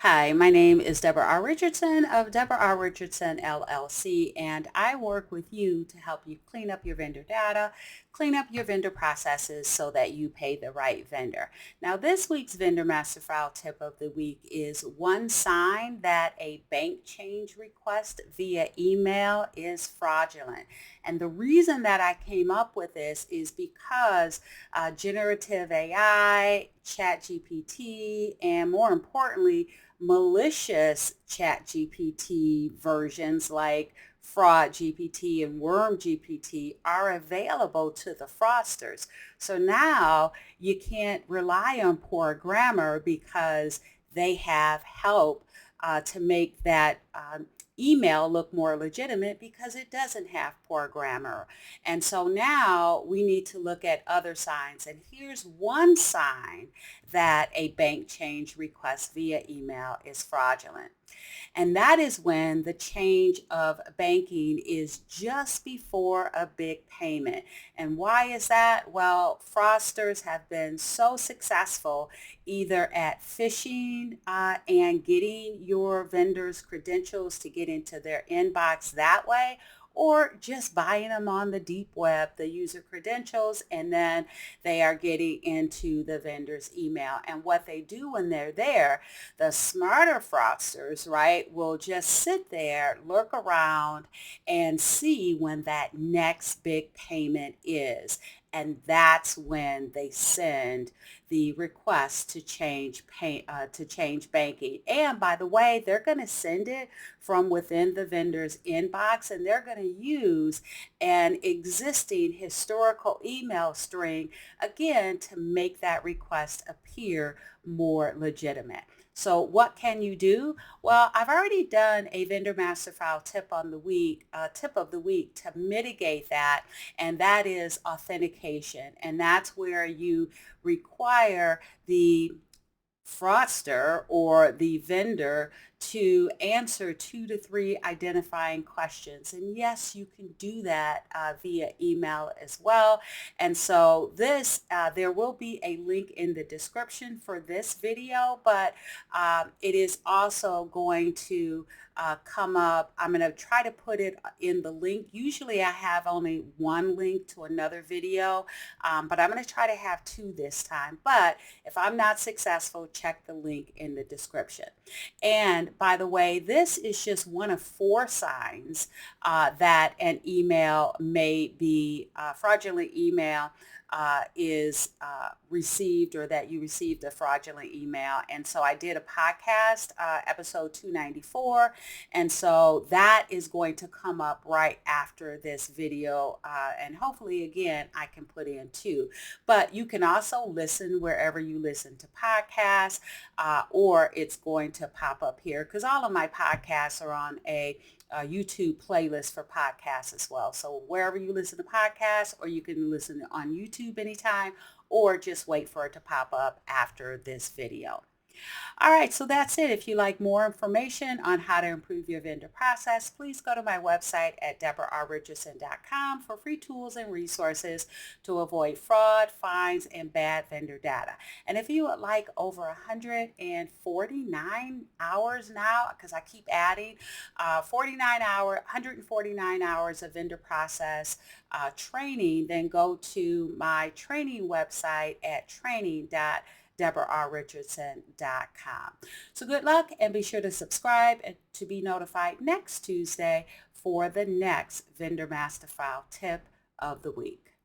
Hi, my name is Debra R. Richardson of Debra R. Richardson LLC, and I work with you to help you clean up your vendor data, clean up your vendor processes so that you pay the right vendor. Now, this week's Vendor Master File tip of the week is one sign that a bank change request via email is fraudulent. And the reason that I came up with this is because generative AI, ChatGPT, and more importantly, malicious ChatGPT versions like Fraud GPT and Worm GPT are available to the fraudsters. So now you can't rely on poor grammar because they have help to make that email look more legitimate because it doesn't have poor grammar. And so now we need to look at other signs. And here's one sign that a bank change request via email is fraudulent. And that is when the change of banking is just before a big payment. And why is that? Well, fraudsters have been so successful either at phishing and getting your vendor's credentials to get into their inbox that way, or just buying them on the deep web, the user credentials, and then they are getting into the vendor's email. And what they do when they're there, the smarter fraudsters, right, will just sit there, lurk around, and see when that next big payment is. And that's when they send the request to change banking. And by the way, they're going to send it from within the vendor's inbox, and they're going to use an existing historical email string again to make that request appear more legitimate. So what can you do? Well, I've already done a vendor master file tip of the week to mitigate that, and that is authentication. And that's where you require the fraudster or the vendor to answer 2 to 3 identifying questions. And yes, you can do that via email as well. And so there will be a link in the description for this video, but it is also going to come up. I'm going to try to put it in the link. Usually I have only one link to another video, but I'm going to try to have 2 this time. But if I'm not successful, check the link in the description. And by the way, this is just one of 4 signs that an email may be fraudulent email is received, or that you received a fraudulent email. And so I did a podcast, episode 294, and so that is going to come up right after this video, and hopefully again I can put in 2. But you can also listen wherever you listen to podcasts, or it's going to pop up here because all of my podcasts are on a YouTube playlist for podcasts as well. So wherever you listen to podcasts, or you can listen on YouTube anytime, or just wait for it to pop up after this video. All right, so that's it. If you like more information on how to improve your vendor process, please go to my website at debrarrichardson.com for free tools and resources to avoid fraud, fines, and bad vendor data. And if you would like over 149 hours now, because I keep adding 149 hours of vendor process training, then go to my training website at training.debrarrichardson.com. So good luck, and be sure to subscribe and to be notified next Tuesday for the next Vendor Master File tip of the week.